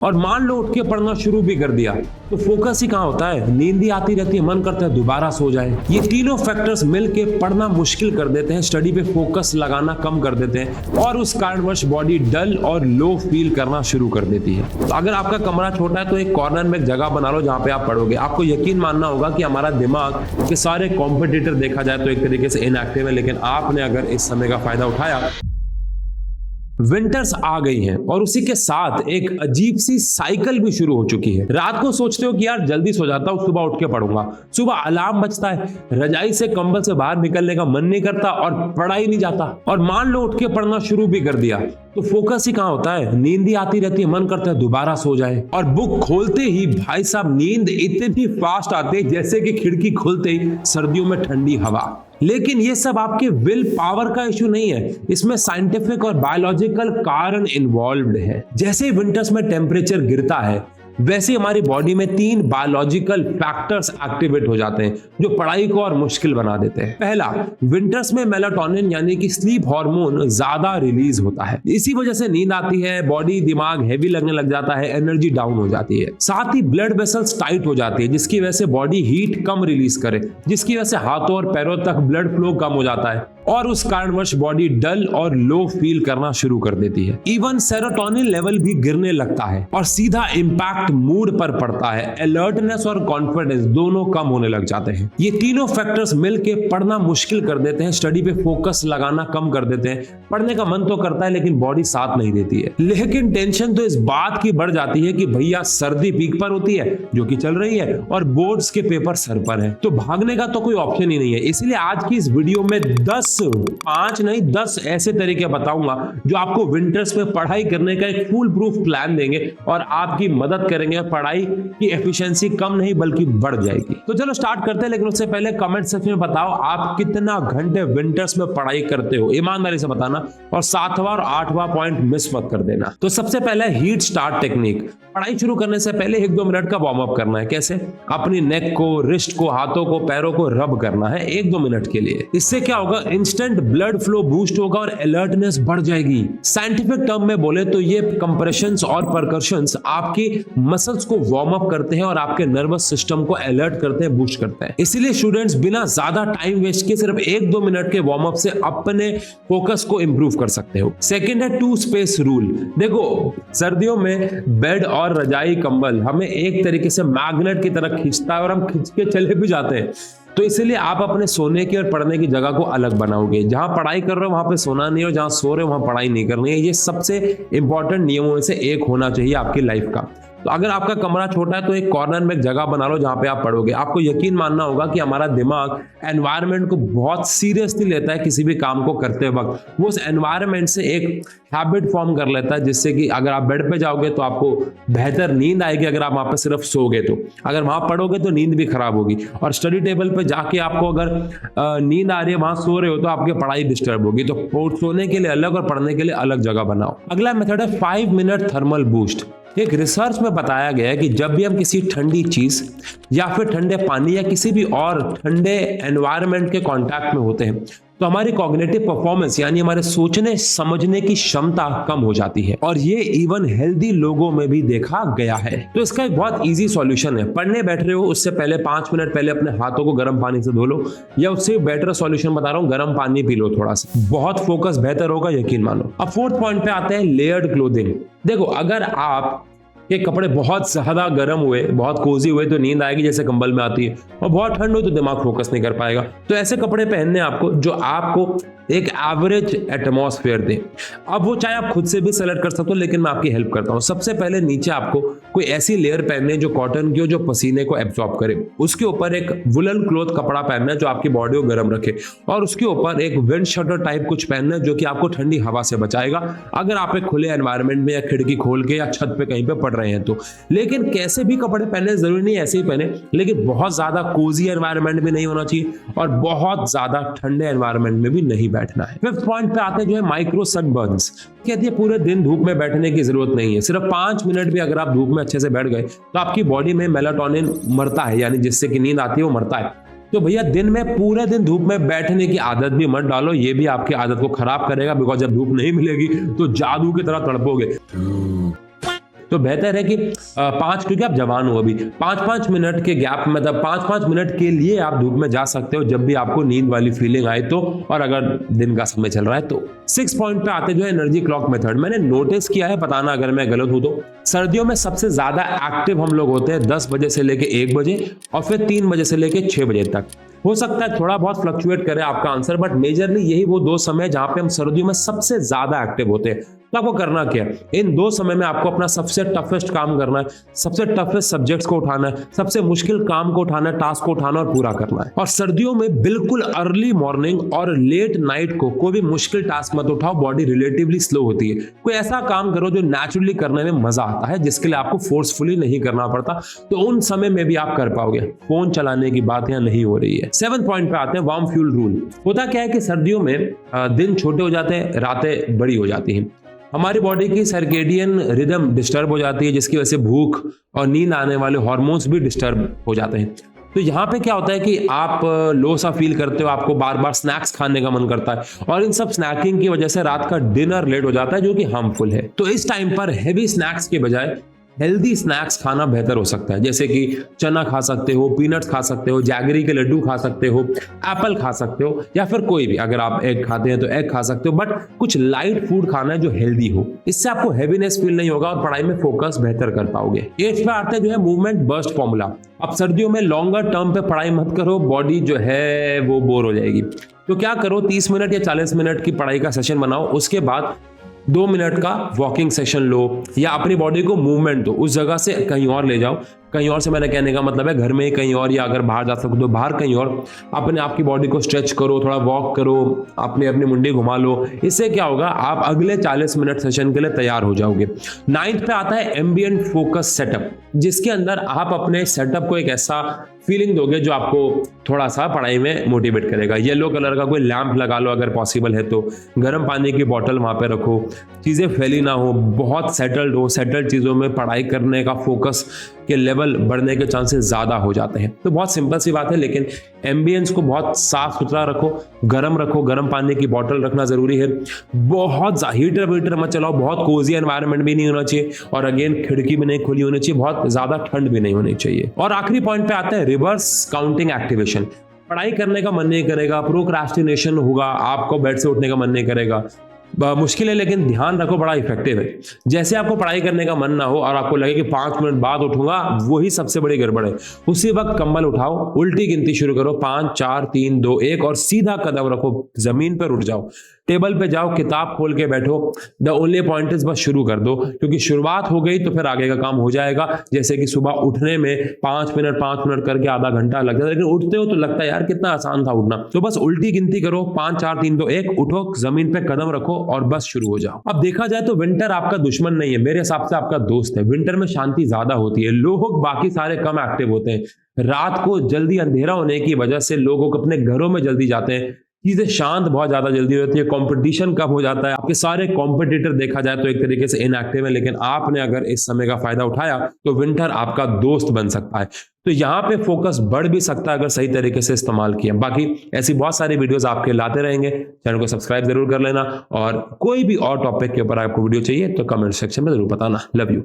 और मान लो उठ के पढ़ना शुरू भी कर दिया तो फोकस ही कहाँ होता है, नींद ही आती रहती है, मन करता है दोबारा सो जाए। ये तीनों फैक्टर्स मिलके पढ़ना मुश्किल कर देते हैं, स्टडी पे फोकस लगाना कम कर देते हैं और उस कारणवश बॉडी डल और लो फील करना शुरू कर देती है। तो अगर आपका कमरा छोटा है तो एक कॉर्नर में एक जगह बना लो जहाँ पे आप पढ़ोगे। आपको यकीन मानना होगा कि हमारा दिमाग के सारे कॉम्पिटिटर देखा जाए तो एक तरीके से इनएक्टिव है, लेकिन आपने अगर इस समय का फायदा उठाया। विंटर्स आ गई हैं और उसी के साथ एक अजीब सी साइकिल भी शुरू हो चुकी है। रात को सोचते हो कि यार जल्दी सो जाता हूं, सुबह उठ के पढ़ूंगा। सुबह अलार्म बजता है, रजाई से कंबल से बाहर निकलने का मन नहीं करता और पढ़ा ही नहीं जाता। और मान लो उठ के पढ़ना शुरू भी कर दिया तो फोकस ही कहाँ होता है, नींद ही आती रहती है, मन करता है दोबारा सो जाए। और बुक खोलते ही भाई साहब नींद इतनी फास्ट आती है जैसे कि खिड़की खुलते ही सर्दियों में ठंडी हवा। लेकिन ये सब आपके विल पावर का इशू नहीं है, इसमें साइंटिफिक और बायोलॉजिकल कारण इन्वॉल्व्ड है। जैसे विंटर्स में टेम्परेचर गिरता है वैसे हमारी बॉडी में 3 बायोलॉजिकल फैक्टर्स एक्टिवेट हो जाते हैं जो पढ़ाई को और मुश्किल बना देते हैं। पहला, विंटर्स में मेलाटोनिन यानी कि स्लीप हार्मोन ज्यादा रिलीज होता है। इसी वजह से नींद आती है, बॉडी दिमाग हैवी लगने लग जाता है, एनर्जी डाउन हो जाती है। साथ ही ब्लड वेसल्स टाइट हो जाती है जिसकी वजह से बॉडी हीट कम रिलीज करे, जिसकी वजह से हाथों और पैरों तक ब्लड फ्लो कम हो जाता है और उस कारणवश बॉडी डल और लो फील करना शुरू कर देती है। इवन सेरोटोनिन लेवल भी गिरने लगता है और सीधा इंपैक्ट मूड पर पड़ता है। अलर्टनेस और कॉन्फिडेंस दोनों कम होने लग जाते हैं। ये तीनों फैक्टर्स मिलके पढ़ना मुश्किल कर देते हैं, स्टडी पे फोकस लगाना कम कर देते हैं। पढ़ने का मन तो करता है लेकिन बॉडी साथ नहीं देती है। लेकिन टेंशन तो इस बात की बढ़ जाती है कि भैया सर्दी पीक पर होती है जो कि चल रही है और बोर्ड्स के पेपर सर पर है, तो भागने का तो कोई ऑप्शन ही नहीं है। इसलिए आज की इस वीडियो में 10 ऐसे तरीके बताऊंगा जो आपको विंटर्स में पढ़ाई करने का एक फुल प्रूफ प्लान देंगे और आपकी मदद करेंगे और पढ़ाई की एफिशिएंसी कम नहीं बल्कि बढ़ जाएगी। तो चलो स्टार्ट करते हैं, लेकिन उससे पहले कमेंट सेक्शन में बताओ आप कितना घंटे विंटर्स में पढ़ाई करते हो, ईमानदारी से बताना। और 7वां और 8वां पॉइंट मिस मत कर देना। तो सबसे पहले हीट स्टार्ट टेक्निक। पढ़ाई शुरू करने से पहले 1-2 मिनट का वार्म अप करना है। कैसे? अपनी नेक को, रिस्ट को, हाथों को, पैरों को रब करना है 1-2 मिनट के लिए। इससे क्या होगा, इंस्टेंट ब्लड फ्लो बूस्ट होगा और अलर्टनेस बढ़ जाएगी। साइंटिफिक टर्म में बोले तो ये कंप्रेशंस और परकशंस आपकी मसल्स को वार्म अप करते हैं और आपके नर्वस सिस्टम को अलर्ट करते हैं, बूस्ट करते हैं। इसीलिए स्टूडेंट्स बिना ज्यादा टाइम वेस्ट किए सिर्फ 1-2 मिनट के वार्म अप से अपने फोकस को इंप्रूव कर सकते हो। सेकंड है 2 स्पेस रूल। देखो सर्दियों में बेड और रजाई कंबल हमें एक तरीके से मैग्नेट की तरह खींचता है और हम खींच के चले भी जाते हैं। तो इसलिए आप अपने सोने की और पढ़ने की जगह को अलग बनाओगे। जहां पढ़ाई कर रहे हो वहां पे सोना नहीं है और जहां सो रहे हो वहां पढ़ाई नहीं करनी है। ये सबसे इंपॉर्टेंट नियमों में से एक होना चाहिए आपकी लाइफ का। तो अगर आपका कमरा छोटा है तो एक कॉर्नर में एक जगह बना लो जहां पे आप पढ़ोगे। आपको यकीन मानना होगा कि हमारा दिमाग एनवायरनमेंट को बहुत सीरियसली लेता है किसी भी काम को करते वक्त। वो उस एनवायरनमेंट से एक हैबिट फॉर्म कर लेता है जिससे कि अगर आप बेड पे जाओगे तो आपको बेहतर नींद आएगी अगर आप वहां पे सिर्फ सोगे तो। अगर वहां पढ़ोगे तो नींद भी खराब होगी। और स्टडी टेबल पे जाके आपको अगर नींद आ रही है वहां सो रहे हो तो आपकी पढ़ाई डिस्टर्ब होगी। तो सोने के लिए अलग और पढ़ने के लिए अलग जगह बनाओ। अगला मेथड है 5 मिनट थर्मल बूस्ट। एक रिसर्च में बताया गया है कि जब भी हम किसी ठंडी चीज या फिर ठंडे पानी या किसी भी और ठंडे एनवायरनमेंट के कांटेक्ट में होते हैं तो हमारी कॉग्निटिव परफॉर्मेंस यानी हमारे सोचने समझने की क्षमता कम हो जाती है और ये इवन हेल्दी लोगों में भी देखा गया है। तो इसका एक बहुत इजी सॉल्यूशन है। पढ़ने बैठ रहे हो उससे पहले 5 मिनट पहले अपने हाथों को गर्म पानी से धो लो, या उससे बेटर सॉल्यूशन बता रहा हूँ, गर्म पानी पी लो थोड़ा सा, बहुत फोकस बेहतर होगा, यकीन मानो। अब 4th पॉइंट पे आते हैं लेयर्ड क्लोथिंग। देखो अगर आप के कपड़े बहुत ज्यादा गर्म हुए, बहुत कोजी हुए तो नींद आएगी जैसे कंबल में आती है, और बहुत ठंड हो तो दिमाग फोकस नहीं कर पाएगा। तो ऐसे कपड़े पहनने आपको जो आपको एक एवरेज एटमॉस्फेयर दे। अब वो चाहे आप खुद से भी सेलेक्ट कर सकते हो, लेकिन मैं आपकी हेल्प करता हूँ। सबसे पहले नीचे आपको कोई ऐसी लेयर पहननी है जो कॉटन की हो, जो पसीने को एब्जॉर्ब करे। उसके ऊपर एक वुलन क्लॉथ कपड़ा पहनना है जो आपकी बॉडी को गर्म रखे, और उसके ऊपर एक विंड शटर टाइप कुछ पहनना है जो कि आपको ठंडी हवा से बचाएगा अगर आप एक खुले एनवायरनमेंट में या खिड़की खोल के या छत पे कहीं पे पढ़ रहे हैं तो। लेकिन कैसे भी कपड़े पहने, जरूरी नहीं ऐसे ही पहने, लेकिन बहुत ज्यादा कोजी एनवायरनमेंट भी नहीं होना चाहिए और बहुत ज्यादा ठंडे एनवायरनमेंट में भी नहीं बैठना है। 5th पॉइंट पे आते हैं जो है माइक्रो सनबर्न्स। कहती है पूरे दिन धूप में बैठने की जरूरत नहीं है, सिर्फ 5 मिनट भी अगर आप धूप में अच्छे से बैठ गए तो आपकी बॉडी में मेलाटोनिन मरता है, यानी जिससे कि नींद आती है वो मरता है। तो भैया दिन में पूरे दिन धूप में बैठने की आदत भी मत डालो, ये भी आपकी आदत को खराब करेगा। बिकॉज जब धूप नहीं मिलेगी तो जादू की तरह तड़पोगे। तो बेहतर है कि 5, क्योंकि आप जवान हो अभी, 5-5 मिनट के गैप, मतलब 5-5 मिनट के लिए आप धूप में जा सकते हो जब भी आपको नींद वाली फीलिंग आए तो, और अगर दिन का समय चल रहा है तो। 6 पॉइंट पे आते जो है एनर्जी क्लॉक मेथड। मैंने नोटिस किया है, बताना अगर मैं गलत हूं तो, सर्दियों में सबसे ज्यादा एक्टिव हम लोग होते हैं 10 बजे से लेके 1 बजे और फिर 3 बजे से लेके 6 बजे तक। हो सकता है थोड़ा बहुत फ्लक्चुएट करे आपका आंसर, बट मेजरली यही वो 2 समय जहां पे हम सर्दियों में सबसे ज्यादा एक्टिव होते हैं। तो आपको करना क्या है, इन 2 समय में आपको अपना सबसे टफेस्ट काम करना है, सबसे टफेस्ट सब्जेक्ट्स को उठाना है, सबसे मुश्किल काम को उठाना है, टास्क को उठाना और पूरा करना है। और सर्दियों में बिल्कुल अर्ली मॉर्निंग और लेट नाइट को कोई भी मुश्किल टास्क मत उठाओ, बॉडी रिलेटिवली स्लो होती है। कोई ऐसा काम करो जो नेचुरली करने में मजा आता है, जिसके लिए आपको फोर्सफुली नहीं करना पड़ता, तो उन समय में भी आप कर पाओगे। फोन चलाने की बात यहाँ नहीं हो रही है। 7 पॉइंट पे आते हैं वार्म फ्यूल रूल। होता क्या है कि सर्दियों में दिन छोटे हो जाते हैं, रातें बड़ी हो जाती हैं, हमारी बॉडी की सर्केडियन रिदम डिस्टर्ब हो जाती है, जिसकी वजह से भूख और नींद आने वाले हार्मोन्स भी डिस्टर्ब हो जाते हैं। तो यहाँ पे क्या होता है कि आप लो सा फील करते हो, आपको बार बार स्नैक्स खाने का मन करता है, और इन सब स्नैकिंग की वजह से रात का डिनर लेट हो जाता है, जो कि हार्मफुल है। तो इस टाइम पर हेवी स्नैक्स के बजाय हेल्दी स्नैक्स खाना बेहतर हो सकता है, जैसे कि चना खा सकते हो, पीनट्स खा सकते हो, जैगरी के लड्डू खा सकते हो, एप्पल खा सकते हो, या फिर कोई भी, अगर आप एग खाते हैं तो एग खा सकते हो, बट कुछ लाइट फूड खाना है जो हेल्दी हो। इससे आपको हैवीनेस फील नहीं होगा और पढ़ाई में फोकस बेहतर कर पाओगे। 8 पे आते हैं जो है मूवमेंट बर्स्ट फॉर्मूला। अब सर्दियों में लॉन्गर टर्म पे पढ़ाई मत करो, बॉडी जो है वो बोर हो जाएगी। तो क्या करो, 30 मिनट या 40 मिनट की पढ़ाई का सेशन बनाओ, उसके बाद 2 मिनट का वॉकिंग सेशन लो, या अपनी बॉडी को मूवमेंट दो, उस जगह से कहीं और ले जाओ। कहीं और से मैंने कहने का मतलब है घर में ही कहीं और, या अगर बाहर जा सकते हो तो बाहर कहीं और अपने आप की बॉडी को स्ट्रेच करो, थोड़ा वॉक करो, अपनी मुंडी घुमा लो। इससे क्या होगा, आप अगले 40 मिनट सेशन के लिए तैयार हो जाओगे। 9th पे आता है एम्बिएंट फोकस सेटअप, जिसके अंदर आप अपने सेटअप को एक ऐसा फीलिंग दोगे जो आपको थोड़ा सा पढ़ाई में मोटिवेट करेगा। येलो कलर का कोई लैंप लगा लो अगर पॉसिबल है तो, गर्म पानी की बोतल वहां पे रखो, चीजें फैली ना हो, बहुत सेटल्ड हो। सेटल्ड चीजों में पढ़ाई करने का फोकस के लेवल बढ़ने के चांसेस ज्यादा हो जाते हैं। तो बहुत सिंपल सी बात है, लेकिन एम्बियंस को बहुत साफ सुथरा रखो, गर्म पानी की बोतल रखना जरूरी है। बहुत हीटर मत चलाओ, बहुत कोजी एनवायरनमेंट भी नहीं होना चाहिए, और अगेन खिड़की भी नहीं खुली होनी चाहिए, बहुत ज्यादा ठंड भी नहीं होनी चाहिए। और आखिरी पॉइंट पे आते हैं रिवर्स काउंटिंग एक्टिवेशन। पढ़ाई करने का मन नहीं करेगा, प्रोक्रास्टिनेशन होगा, आपको बेड से उठने का मन नहीं करेगा, मुश्किल है, लेकिन ध्यान रखो बड़ा इफेक्टिव है। जैसे आपको पढ़ाई करने का मन ना हो और आपको लगे कि 5 मिनट बाद उठूंगा, वही सबसे बड़ी गड़बड़ है। उसी वक्त कंबल उठाओ, उल्टी गिनती शुरू करो, 5 4 3 2 1, और सीधा कदम रखो, जमीन पर उठ जाओ, टेबल पे जाओ, किताब खोल के बैठो। द ओनली पॉइंट इज बस शुरू कर दो, क्योंकि शुरुआत हो गई तो फिर आगे का काम हो जाएगा। जैसे कि सुबह उठने में 5 मिनट करके आधा घंटा लगता है, लेकिन उठते हो तो लगता है यार कितना आसान था उठना। तो बस उल्टी गिनती करो, 5 4 3 2 1, उठो, जमीन पे कदम रखो और बस शुरू हो जाओ। अब देखा जाए तो विंटर आपका दुश्मन नहीं है, मेरे हिसाब से आपका दोस्त है। विंटर में शांति ज्यादा होती है, लोग बाकी सारे कम एक्टिव होते हैं। रात को जल्दी अंधेरा होने की वजह से लोग अपने घरों में जल्दी जाते हैं, चीजें शांत बहुत ज्यादा जल्दी होती है, कंपटीशन कम हो जाता है। आपके सारे कॉम्पिटिटर देखा जाए तो एक तरीके से इनएक्टिव है, लेकिन आपने अगर इस समय का फायदा उठाया तो विंटर आपका दोस्त बन सकता है। तो यहाँ पे फोकस बढ़ भी सकता है अगर सही तरीके से इस्तेमाल किया। बाकी ऐसी बहुत सारी वीडियोस आपके लाते रहेंगे, चैनल को सब्सक्राइब जरूर कर लेना, और कोई भी और टॉपिक के ऊपर आपको वीडियो चाहिए तो कमेंट सेक्शन में जरूर बताना। Love you.